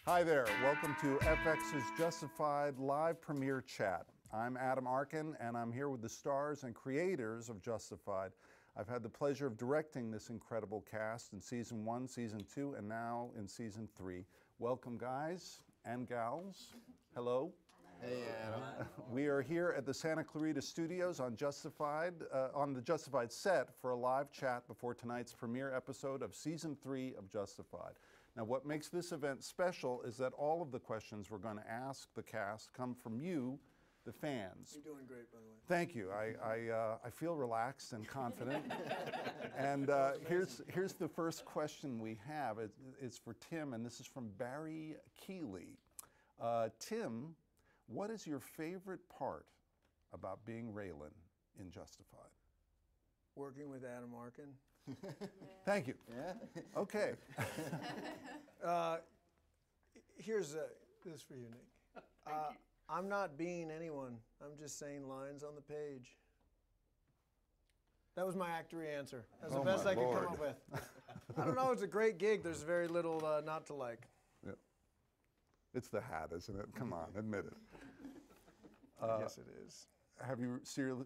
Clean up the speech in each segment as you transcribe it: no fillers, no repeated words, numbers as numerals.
Hi there, welcome to FX's Justified live premiere chat. I'm Adam Arkin, and I'm here with the stars and creators of Justified. I've had the pleasure of directing this incredible cast in Season 1, Season 2, and now in Season 3. Welcome, guys and gals. Hello. Hey, Adam. We are here at the Santa Clarita Studios on the Justified set for a live chat before tonight's premiere episode of Season 3 of Justified. Now, what makes this event special is that all of the questions we're going to ask the cast come from you, the fans. You're doing great, by the way. Thank you. I feel relaxed and confident. And here's the first question we have. It's for Tim, and this is from Barry Keeley. Tim, what is your favorite part about being Raylan in Justified? Working with Adam Arkin. Thank you. Yeah. Okay. Here's this for you, Nick. Thank you. I'm not being anyone. I'm just saying lines on the page. That was my actory answer. That's the best I could come up with. I don't know. It's a great gig. There's very little not to like. Yeah. It's the hat, isn't it? Come on, admit it. Yes, it is. Have you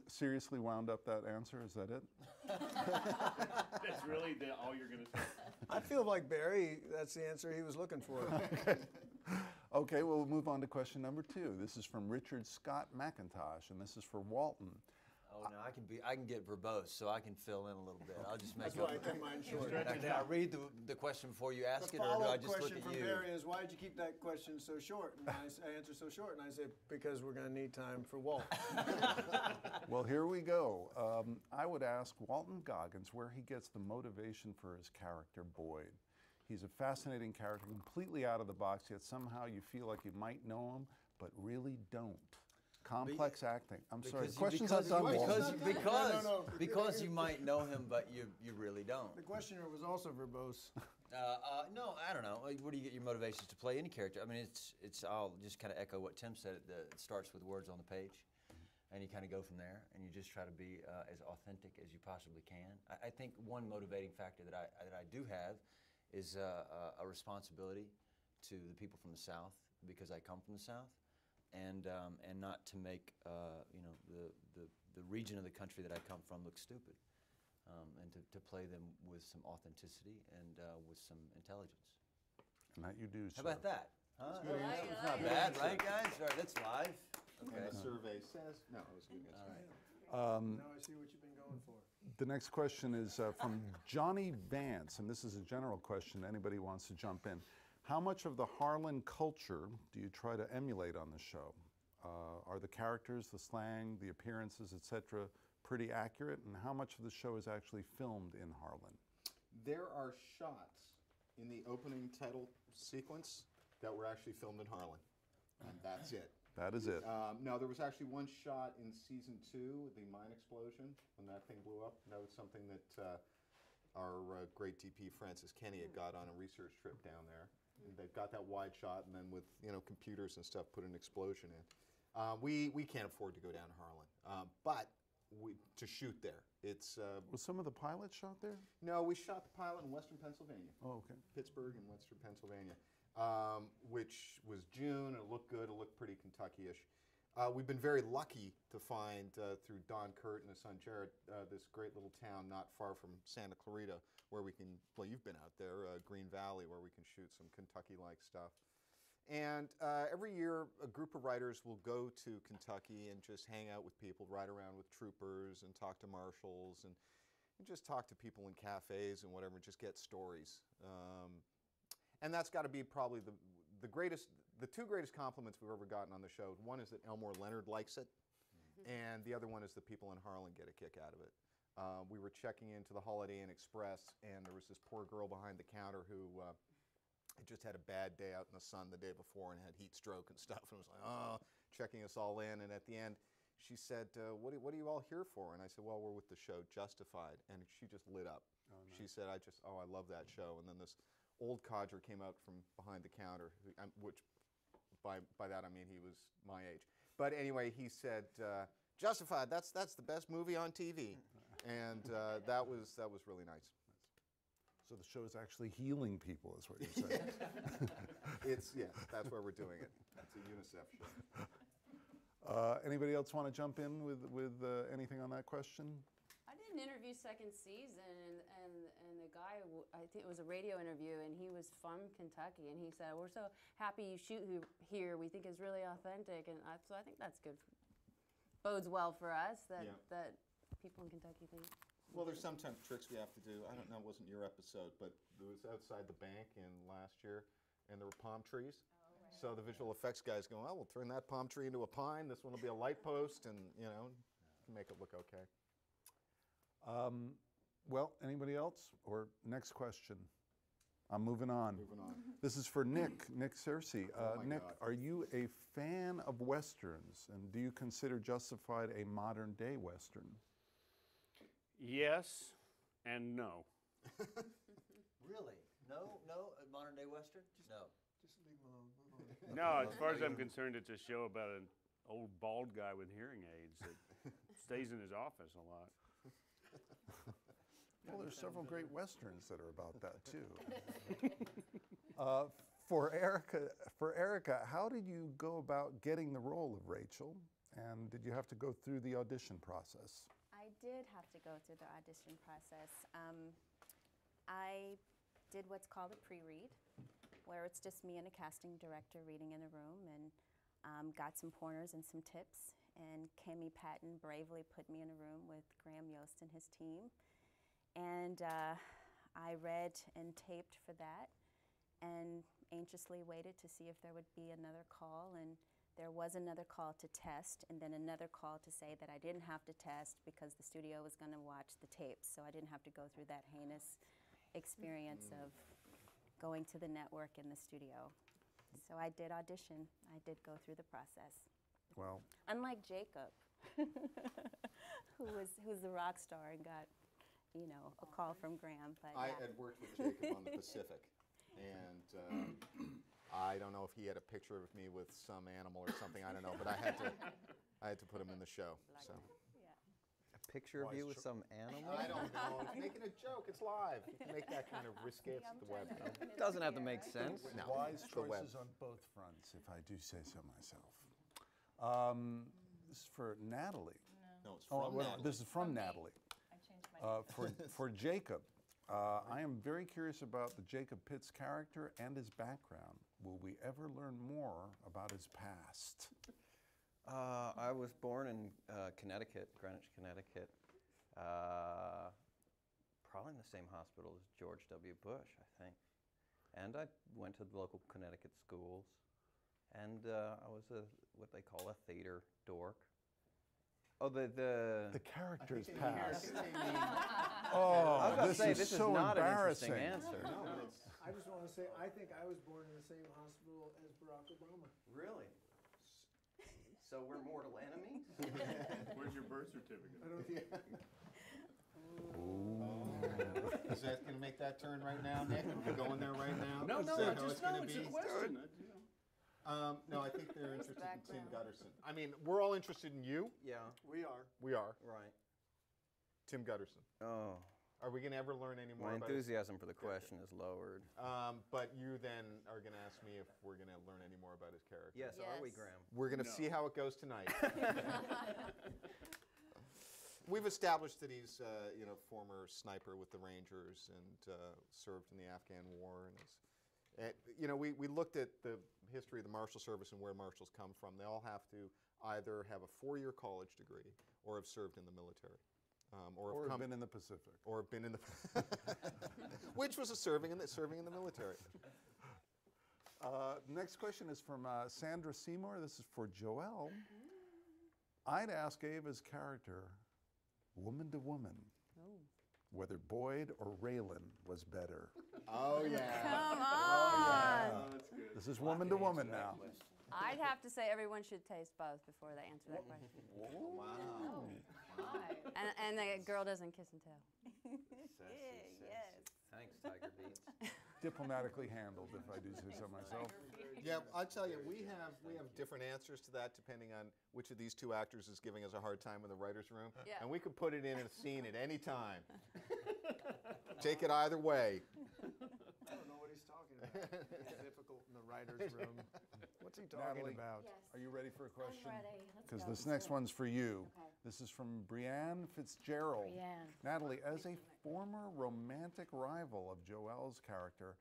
seriously wound up that answer? Is that it? That's really all you're going to say? I feel like Barry, that's the answer he was looking for. Okay, well, we'll move on to question number 2. This is from Richard Scott McIntosh, and this is for Walton. Oh no, I can get verbose, so I can fill in a a bit. I'll just make That's why I kept mine short. Can I read the question before you ask The it, or do I follow-up just look question at from you? Barry is, why did you keep that question so short? And I answer so short, and I said, because we're going to need time for Walt. Well, here we go. I would ask Walton Goggins where he gets the motivation for his character, Boyd. He's a fascinating character, completely out of the box, yet somehow you feel like you might know him, but really don't. Complex acting. I'm sorry. The question's not done, Walton. Because you might know him, but you really don't. The questioner was also verbose. No, I don't know. Like, where do you get your motivations to play any character? I mean, I'll just kind of echo what Tim said. It starts with words on the page, and you kind of go from there, and you just try to be as authentic as you possibly can. I think one motivating factor that I do have is a responsibility to the people from the South, because I come from the South. And not to make the region of the country that I come from look stupid, and to play them with some authenticity and with some intelligence. And that you do, sir. How about that? Huh? That's a good answer. It's not bad, right, guys? All right, that's live. Okay. And the survey says, no, it was a good answer. All right. Now I see what you've been going for. The next question is from Johnny Vance, and this is a general question. Anybody wants to jump in. How much of the Harlan culture do you try to emulate on the show? Are the characters, the slang, the appearances, etc., pretty accurate? And how much of the show is actually filmed in Harlan? There are shots in the opening title sequence that were actually filmed in Harlan, and that's it. That is it. No, there was actually one shot in Season 2, the mine explosion, when that thing blew up. That was something that our great DP Francis Kenny had got on a research trip down there. And they've got that wide shot, and then with computers and stuff, put an explosion in. We can't afford to go down to Harlan, but to shoot there. It's Was some of the pilots shot there? no, we shot the pilot in Western Pennsylvania. Oh, okay. Pittsburgh and Western Pennsylvania, which was June. It looked good. It looked pretty Kentucky-ish. We've been very lucky to find, through Don Kurt and his son Jared, this great little town not far from Santa Clarita, where we can, well, you've been out there, Green Valley, where we can shoot some Kentucky-like stuff. And every year, a group of writers will go to Kentucky and just hang out with people, ride around with troopers and talk to marshals and just talk to people in cafes and whatever, and just get stories. And that's got to be probably the two greatest compliments we've ever gotten on the show. One is that Elmore Leonard likes it, and the other one is that people in Harlan get a kick out of it. We were checking into the Holiday Inn Express, and there was this poor girl behind the counter who had just had a bad day out in the sun the day before and had heat stroke and stuff, and was like, oh, checking us all in. And at the end, she said, what are you all here for? And I said, well, we're with the show Justified. And she just lit up. Oh, nice. She said, I love that show. And then this old codger came out from behind the counter, which by that I mean he was my age. But anyway, he said, Justified, that's the best movie on TV. And that was really nice. So the show is actually healing people, is what you're saying. Yes, that's why we're doing it. It's a UNICEF show. Anybody else want to jump in with anything on that question? I did an interview second season, and the guy, I think it was a radio interview, and he was from Kentucky, and he said, "We're so happy you shoot here. We think it's really authentic," and so I think that's good. Bodes well for us that people in Kentucky think. Well, there's sometimes tricks we have to do. I don't know, it wasn't your episode, but it was outside the bank in last year, and there were palm trees. So the visual effects guys go, "Oh, we'll turn that palm tree into a pine. This one will be a light post," and make it look okay. Well, anybody else? Or next question? I'm moving on. Moving on. This is for Nick Searcy. Oh my Nick, God. are you a fan of Westerns? And do you consider Justified a modern day Western? Yes and no. Really? No, a modern day Western? No. Just leave him alone. No, as far as I'm concerned, it's a show about an old bald guy with hearing aids that stays in his office a lot. Well, there's several great Westerns that are about that too. For Erica, how did you go about getting the role of Rachel? And did you have to go through the audition process? I did have to go through the audition process. I did what's called a pre-read, where it's just me and a casting director reading in a room, and got some pointers and some tips. And Kami Patton bravely put me in a room with Graham Yost and his team. And I read and taped for that and anxiously waited to see if there would be another call. And there was another call to test, and then another call to say that I didn't have to test because the studio was going to watch the tapes, so I didn't have to go through that heinous experience of going to the network in the studio. So I did audition. I did go through the process. Well, Unlike Jacob, who's the rock star and got, a call from Graham. But I yeah. had worked with Jacob on the Pacific, and I don't know if he had a picture of me with some animal or something. I don't know, but I had to put him in the show. So A picture of you with some animal? I don't know. It's making a joke. It's live. You can make that kind of risque. It's the web. It doesn't have to make sense. No, wise it's the web. choices on both fronts, if I do say so myself. This is for Natalie. No, it's from Natalie. This is from Natalie. I changed my For Jacob, I am very curious about the Jacob Pitts character and his background. Will we ever learn more about his past? I was born in Connecticut, Greenwich, Connecticut. Probably in the same hospital as George W. Bush, I think. And I went to the local Connecticut schools. And I was what they call a theater dork. Oh, the character's I think past. they mean- Oh, I was about to say, is this is so not an embarrassing. interesting answer. I just want to say, I think I was born in the same hospital as Barack Obama. Really? So we're mortal enemies? Where's your birth certificate? I don't think. Is that going to make that turn right now, Nick? Are we going there right now? No, Is no, that I how just it's gonna know it's a be? question. No, I think they're interested in Tim background. Gutterson. I mean, we're all interested in you. Yeah, We are. We are. right. Tim Gutterson. Oh, Are we going to ever learn any more my about his- enthusiasm for the question is lowered. But you then are going to ask me if we're going to learn any more about his character. Yes, are we, Yes. Graham? We're going to No. see how it goes tonight. We've established that he's, former sniper with the Rangers and served in the Afghan War. And we looked at the history of the Marshal Service and where Marshals come from. They all have to either have a 4-year college degree or have served in the military. Or have been in the Pacific. Or have been in the, which was serving in the military. Next question is from Sandra Seymour. This is for Joelle. I'd ask Ava's character, woman to woman, whether Boyd or Raylan was better. Oh yeah. Come on. Oh, that's good. This is woman to woman now. I'd have to say everyone should taste both before they answer that question. Wow. And the girl doesn't kiss and tell. Yes. Thanks, Tiger Beats. Diplomatically handled, if I do say so myself. Yeah, I'll tell you, we have different answers to that depending on which of these two actors is giving us a hard time in the writer's room. Yeah. And we could put it in a scene at any time. Take it either way. Difficult in the writer's room. What's he talking Natalie, about? Are you ready for a question? I'm ready. Let's Because go. this next one's for you. Okay. This is from Brianne Fitzgerald. Brianne. Natalie, as a former romantic rival of Joelle's character,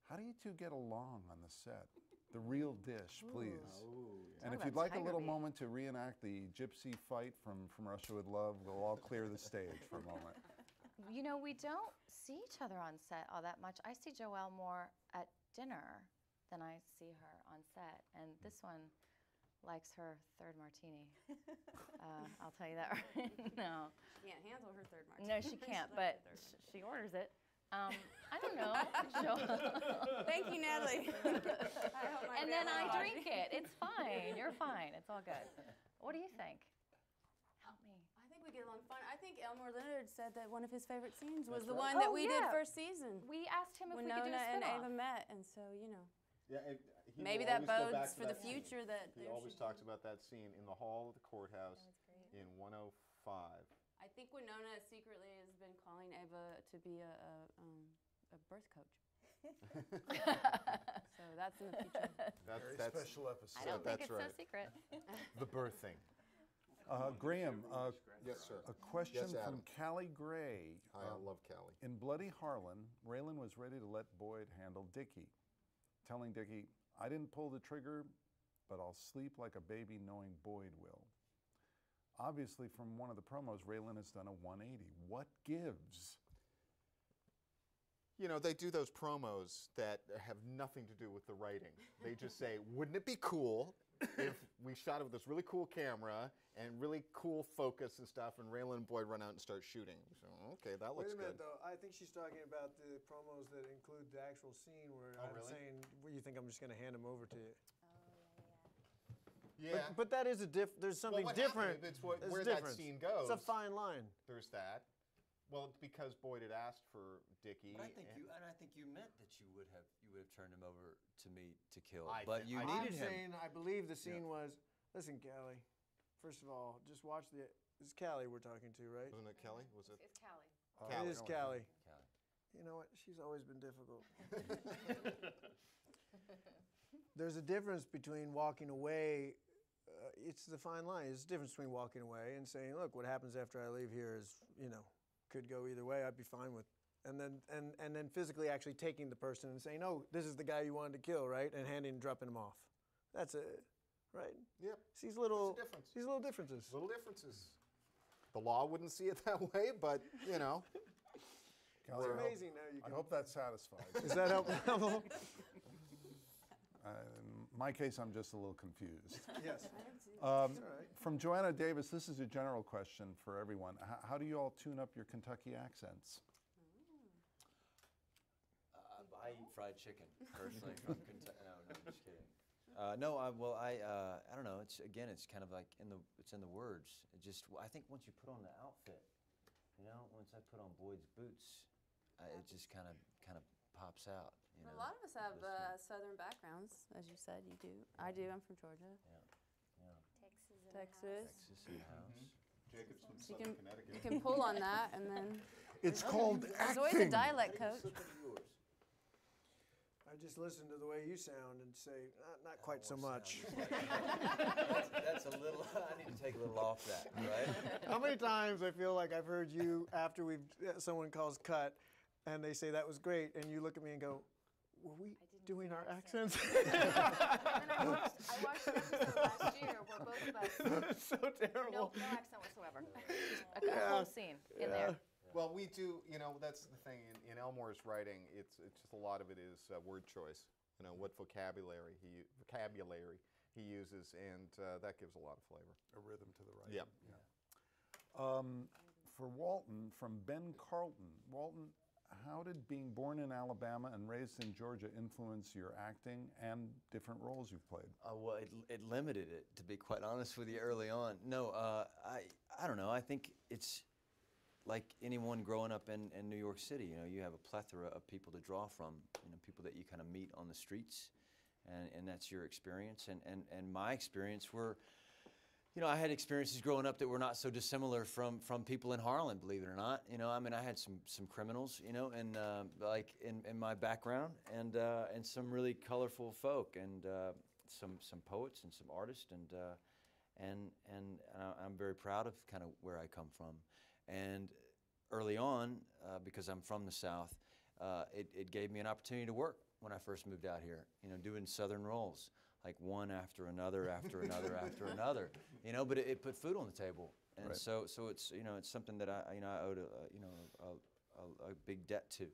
how do you two get along on the set? The real dish, please. And if Talk you'd about like a little tiger meat. moment to reenact the gypsy fight from Russia with Love, we'll all clear the stage for a moment. You know, we don't see each other on set all that much. I see Joelle more at dinner than I see her on set. And this one likes her third martini. I'll tell you that right now. She can't handle her third martini. No, she can't, but she orders it. I don't know. Thank you, Natalie. And then I drink it. It's fine. You're fine. It's all good. What do you think? Help me. I think we get along fine. I think Elmore Leonard said that one of his favorite scenes was the right. one that Oh, we yeah. did first season. We asked him if When we could do Nona a and spin-off. Ava met, and so, you know. Yeah, he Maybe will that always go back bodes to for the that scene. future that He there always should talks about that scene in the hall of the courthouse in 105. I think Winona secretly has been calling Ava to be a birth coach. So that's in the future. Very That's special episode. I don't think that's it's right. so secret. the birthing. Graham, Yes, sir. a question Yes, from Adam. Callie Gray. Hi, I love Callie. In Bloody Harlan, Raylan was ready to let Boyd handle Dickie, telling Dickie, I didn't pull the trigger, but I'll sleep like a baby knowing Boyd will. Obviously, from one of the promos, Raylan has done a 180. What gives? You know, they do those promos that have nothing to do with the writing. They just say, wouldn't it be cool if we shot it with this really cool camera and really cool focus and stuff, and Raylan and Boyd run out and start shooting. So, okay, that looks Wait a minute, good. though. I think she's talking about the promos that include the actual scene where Oh, I'm really? saying, well, you think I'm just going to hand him over to you? Yeah. But that is there's something what different. happened? It's There's where a that difference. scene goes. It's a fine line. There's that. Well, because Boyd had asked for Dickie. But I think and- you meant that you would have turned him over to me to kill. I But thi- you I needed I'm him. saying I believe the scene was, listen, Callie, first of all, just watch the, it's Callie we're talking to, right? Wasn't it Kelly? Was it? It's Callie. It is Callie. Callie. You know what? She's always been difficult. There's a difference between walking away. It's the fine line. It's the difference between walking away and saying, look, what happens after I leave here is, you know, could go either way. I'd be fine with. And then physically actually taking the person and saying, oh, this is the guy you wanted to kill, right? And dropping him off. That's it, right? Yep. See these little, There's a difference. these little differences. Little differences. The law wouldn't see it that way, but, you know. Callie, It's amazing now you I can. hope that satisfies. Does that help? In my case, I'm just a little confused. Yes. Um, It's all right. From Joanna Davis, this is a general question for everyone. How do you all tune up your Kentucky accents? I eat fried chicken personally from Kentucky. No, I'm just kidding. I don't know. It's kind of like it's in the words. I think once you put on the outfit, once I put on Boyd's boots, it just kind of pops out. A lot of us have southern backgrounds, as you said. You do. I do. I'm from Georgia. Texas. Texas in the house. Jacob's from You Southern can, Connecticut. you can pull on that, and then It's called there's always a acting. dialect coach. I just listen to the way you sound and say, not quite so much. That's a little. I need to take a little off that, right? How many times I feel like I've heard you after someone calls cut, and they say that was great, and you look at me and go, were we doing our accents? And then I watched an episode last year where both of us, That's so terrible. no accent whatsoever. Just a whole scene in there. Well, we do, that's the thing. In Elmore's writing, it's just a lot of it is word choice. What vocabulary he uses, and that gives a lot of flavor. A rhythm to the writing. Yep. For Walton, from Ben Carlton. Walton, how did being born in Alabama and raised in Georgia influence your acting and different roles you've played? Well, it limited it, to be quite honest with you, early on. No, I don't know. I think it's like anyone growing up in New York City. You have a plethora of people to draw from. People that you kind of meet on the streets, and that's your experience. And my experience were you know, I had experiences growing up that were not so dissimilar from people in Harlan, believe it or not. You know, I mean, I had some criminals, you know, and like in my background, and some really colorful folk, and some poets and some artists, and I'm very proud of kind of where I come from. And early on, because I'm from the South, it gave me an opportunity to work when I first moved out here. You know, doing Southern roles, like one after another, after another, after another. You know, but it put food on the table, and Right. so it's, you know, it's something that I owed a big debt to.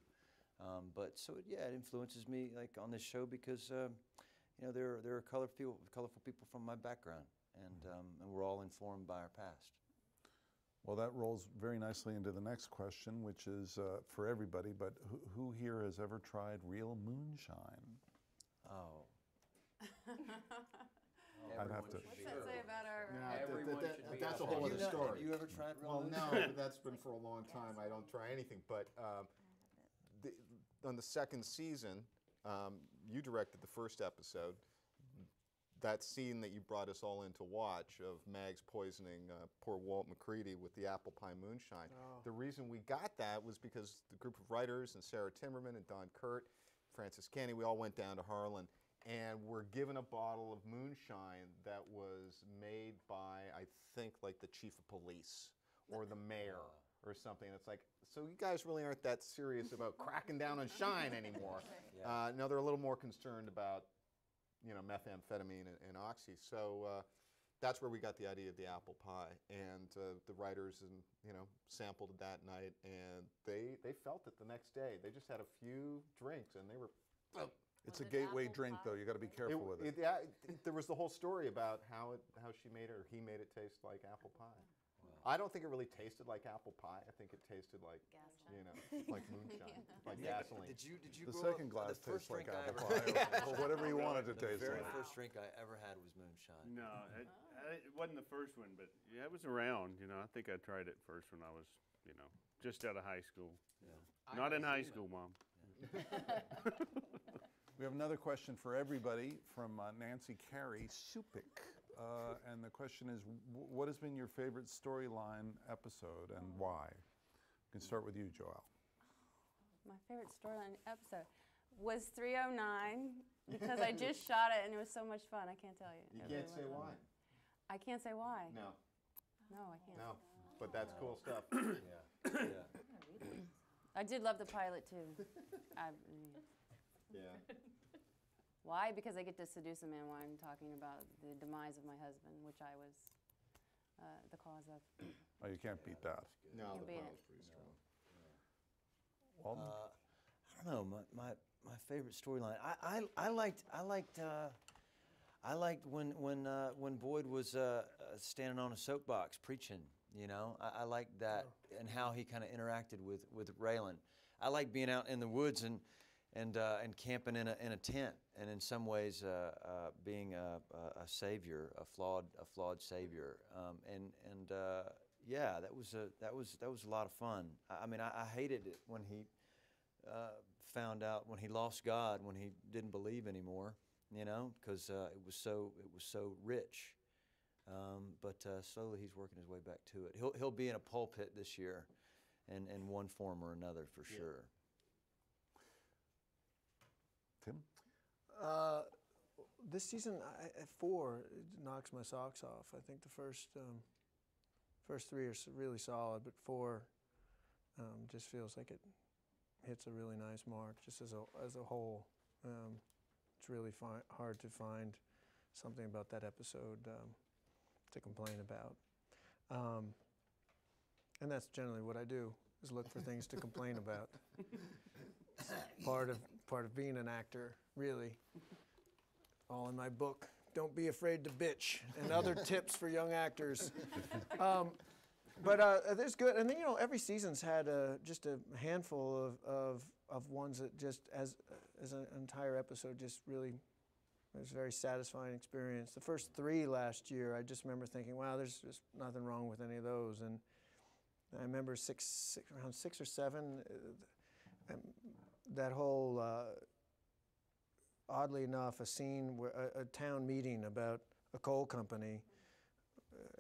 But so yeah, it influences me like on this show because you know, there are colorful people from my background, and we're all informed by our past. Well, that rolls very nicely into the next question, which is for everybody, but who here has ever tried real moonshine? Oh. I'd have to. What's that say about our? That's a whole other story. Have you ever tried real Well, moonshine? no, but that's been for a long time. I don't try anything. But on the second season, you directed the first episode. That scene that you brought us all in to watch of Mags poisoning poor Walt McCready with the apple pie moonshine. Oh. The reason we got that was because the group of writers and Sarah Timmerman and Don Kurt, Francis Canny, we all went down to Harlan and were given a bottle of moonshine that was made by, I think, like the chief of police or the mayor or something. It's like, so you guys really aren't that serious about cracking down on shine anymore. No, they're a little more concerned about, you know, methamphetamine and oxy. So that's where we got the idea of the apple pie. And the writers, and you know, sampled it that night, and they felt it the next day. They just had a few drinks, and they were. It's a Was it gateway apple drink, pie? though. You got to be careful with it. There was the whole story about how she made it, or he made it taste like apple pie. I don't think it really tasted like apple pie. I think it tasted like, Gasoline. you know, like moonshine, like gasoline. Did you The grow second up, glass the first tastes like drink I apple ever pie, or whatever you want it to The taste very like. first drink I ever had was moonshine. No, it wasn't the first one, but yeah, it was around. You know, I think I tried it first when I was, you know, just out of high school. Yeah. Not in high school, Mom. We have another question for everybody from Nancy Carey Supik. And the question is, what has been your favorite storyline episode and why? We can start with you, Joelle. My favorite storyline episode was 309 because I just shot it and it was so much fun. I can't tell you. You It can't really say was. why. I can't say why. No, No, I can't. no, but that's cool stuff. Yeah. I did love the pilot too. Yeah. Why? Because I get to seduce a man while I'm talking about the demise of my husband, which I was the cause of. Oh, you can't beat that. No, the Can beat it. pilot's pretty strong. Walton? I don't know. My favorite storyline. I liked when Boyd was standing on a soapbox preaching. You know, I liked that and how he kind of interacted with Raylan. I like being out in the woods and camping in a tent, and in some ways being a savior, a flawed savior. Yeah, that was a lot of fun. I mean, I hated it when he found out, when he lost God, when he didn't believe anymore. You know, because it was so rich. But slowly he's working his way back to it. He'll be in a pulpit this year, in one form or another for sure. Tim? This season, at 4, it knocks my socks off. I think the first 3 are really solid, but 4 just feels like it hits a really nice mark, just as a whole. It's really hard to find something about that episode to complain about. And that's generally what I do, is look for things to complain about. Part of being an actor, really. All in my book, Don't Be Afraid to Bitch, and other tips for young actors. But there's good, and then, you know, every season's had just a handful of ones that just, as an entire episode, just really, it was a very satisfying experience. The first 3 last year, I just remember thinking, wow, there's just nothing wrong with any of those. And I remember around 6 or 7, that whole, oddly enough, a scene where a town meeting about a coal company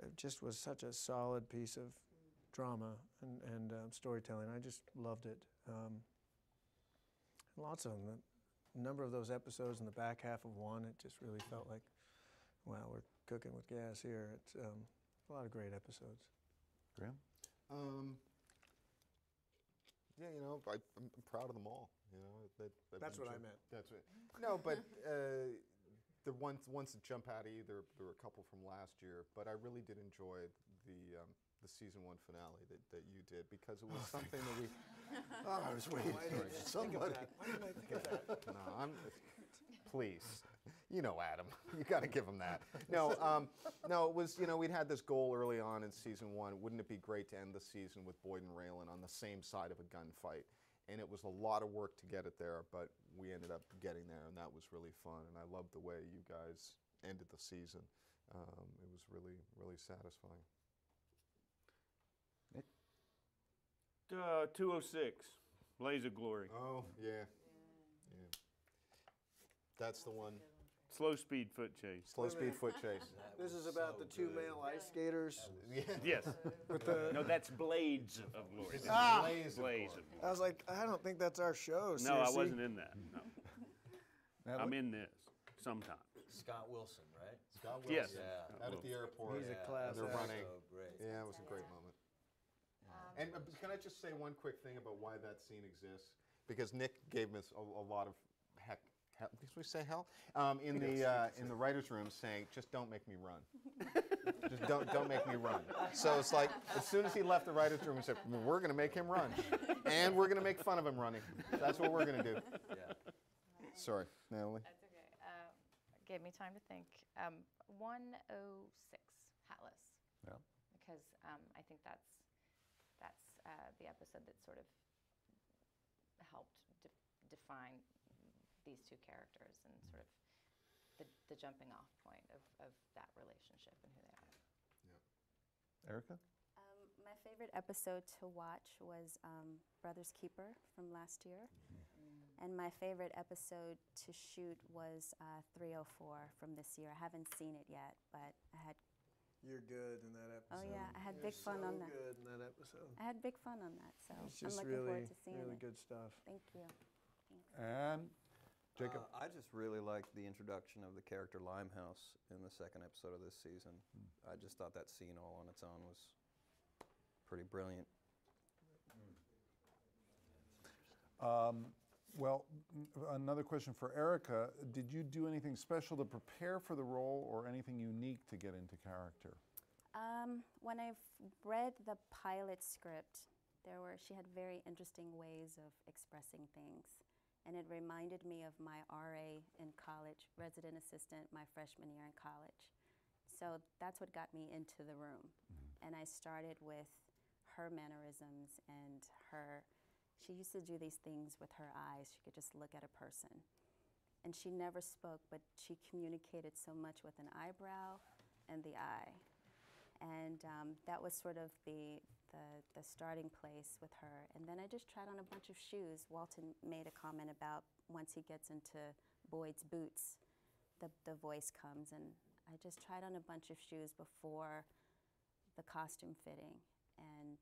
it just was such a solid piece of drama and storytelling. I just loved it. Lots of them. The number of those episodes in the back half of one, it just really felt like, wow, we're cooking with gas here. It's a lot of great episodes. Graham? Yeah, you know, I'm proud of them all. You know, That's what I meant. That's it. No, but the ones that jump out at you, there were a couple from last year, but I really did enjoy the season 1 finale that you did, because it was something that we. Oh, I was waiting for somebody. Why didn't I think of that? No, please. You know, Adam, you got to give him that. No, no, it was, you know, we'd had this goal early on in season 1. Wouldn't it be great to end the season with Boyd and Raylan on the same side of a gunfight? And it was a lot of work to get it there, but we ended up getting there, and that was really fun. And I loved the way you guys ended the season. It was really, really satisfying. 206, Blaze of Glory. Oh, yeah. That's the one. Slow speed foot chase. Slow speed foot chase. This is about the two male ice skaters. Yes. With the, No, that's Blades of Glory. Blaze of Blaze Glory. of I was like, I don't think that's our show. No, I seriously. wasn't in that. No. Natalie? I'm in this sometime. Scott Wilson, right? Scott Wilson. Yes. Yeah. Out at the airport. He's a class They're act. running. So great. Yeah, it was a great moment. And can I just say one quick thing about why that scene exists? Because Nick gave us a lot of heck. Did we say hell? In the writers' room, saying, "Just don't make me run. Just don't make me run." So it's like, as soon as he left the writers' room, he said, "We're going to make him run, and we're going to make fun of him running. That's what we're going to do." Yeah. Sorry, Natalie. That's okay. Gave me time to think. 106, Hatless. Yeah. Because I think that's the episode that sort of helped define these two characters and sort of the jumping off point of that relationship and who they are. Erica? My favorite episode to watch was Brother's Keeper from last year. And my favorite episode to shoot was 304 from this year. I haven't seen it yet, but I had. You're good in that episode. Oh yeah, I had You're big fun so on that. good in that episode. I had big fun on that, so It's I'm just looking really, forward to seeing really it. good stuff. Thank you. And Jacob? I just really liked the introduction of the character Limehouse in the second episode of this season. I just thought that scene all on its own was pretty brilliant. Well, another question for Erica. Did you do anything special to prepare for the role or anything unique to get into character? When I read the pilot script, she had very interesting ways of expressing things. And it reminded me of my RA in college, resident assistant, my freshman year in college. So that's what got me into the room. And I started with her mannerisms and she used to do these things with her eyes. She could just look at a person. And she never spoke, but she communicated so much with an eyebrow and the eye. And that was sort of the starting place with her. And then I just tried on a bunch of shoes. Walton made a comment about once he gets into Boyd's boots, the voice comes. And I just tried on a bunch of shoes before the costume fitting and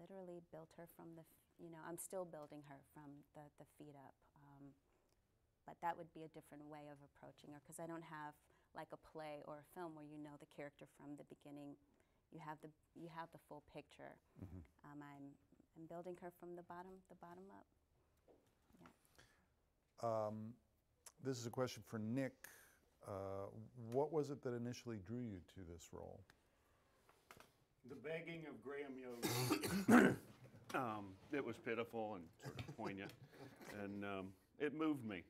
literally built her from I'm still building her from the feet up. But that would be a different way of approaching her because I don't have like a play or a film where you know the character from the beginning. You have the full picture. I'm building her from the bottom up. Yeah. This is a question for Nick. What was it that initially drew you to this role? The begging of Graham Yoder. It was pitiful and sort of poignant, and it moved me.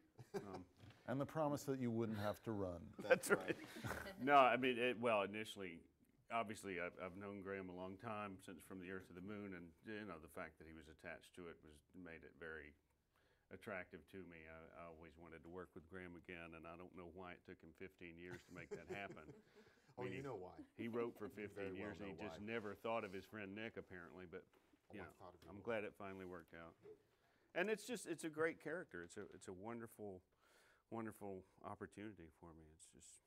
And the promise that you wouldn't have to run. That's right. No, I mean, initially, obviously, I've known Graham a long time, since From the Earth to the Moon, and the fact that he was attached to it made it very attractive to me. I always wanted to work with Graham again, and I don't know why it took him 15 years to make that happen. Oh, you know why. He wrote for 15 very well years, and he know just why. never thought of his friend Nick, apparently, but I thought of you I'm more. glad it finally worked out. And it's a great character. It's a wonderful, wonderful opportunity for me. It's just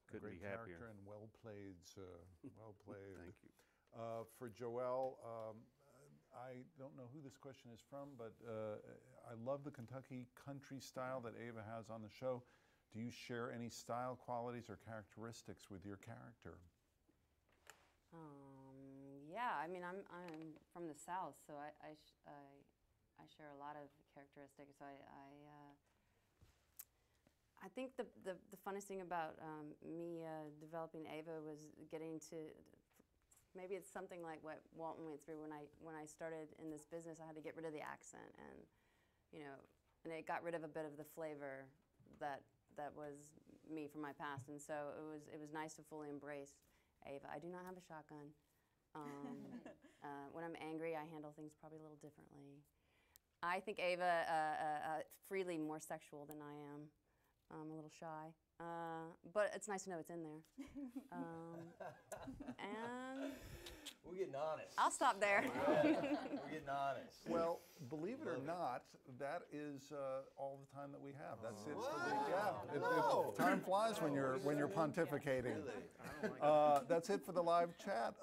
couldn't great be happier. character and well played, sir. Well played. Thank you. For Joelle, I don't know who this question is from, but I love the Kentucky country style that Ava has on the show. Do you share any style qualities or characteristics with your character? Yeah, I mean, I'm from the South, so I share a lot of characteristics. I think the funnest thing about me developing Ava was getting to, maybe it's something like what Walton went through when I started in this business. I had to get rid of the accent, and and it got rid of a bit of the flavor that was me from my past, and so it was nice to fully embrace Ava. I do not have a shotgun. When I'm angry, I handle things probably a little differently. I think Ava freely more sexual than I am. I'm a little shy, but it's nice to know it's in there. And We're getting honest. I'll stop there. We're getting honest. Well, believe it or not, that is all the time that we have. That's it for the time flies when you're pontificating. That's it for the live chat.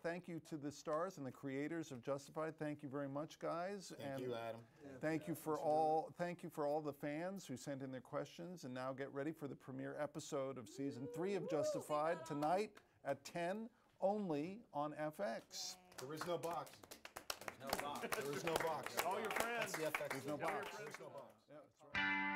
Thank you to the stars and the creators of Justified. Thank you very much, guys. Thank you, Adam. Thank you for all the fans who sent in their questions. And now get ready for the premiere episode of season 3 of Justified tonight at 10, only on FX. There is no box. There's no box. There is no box. All your friends. That's the FX. There's no box. There's no box. Yeah, that's right.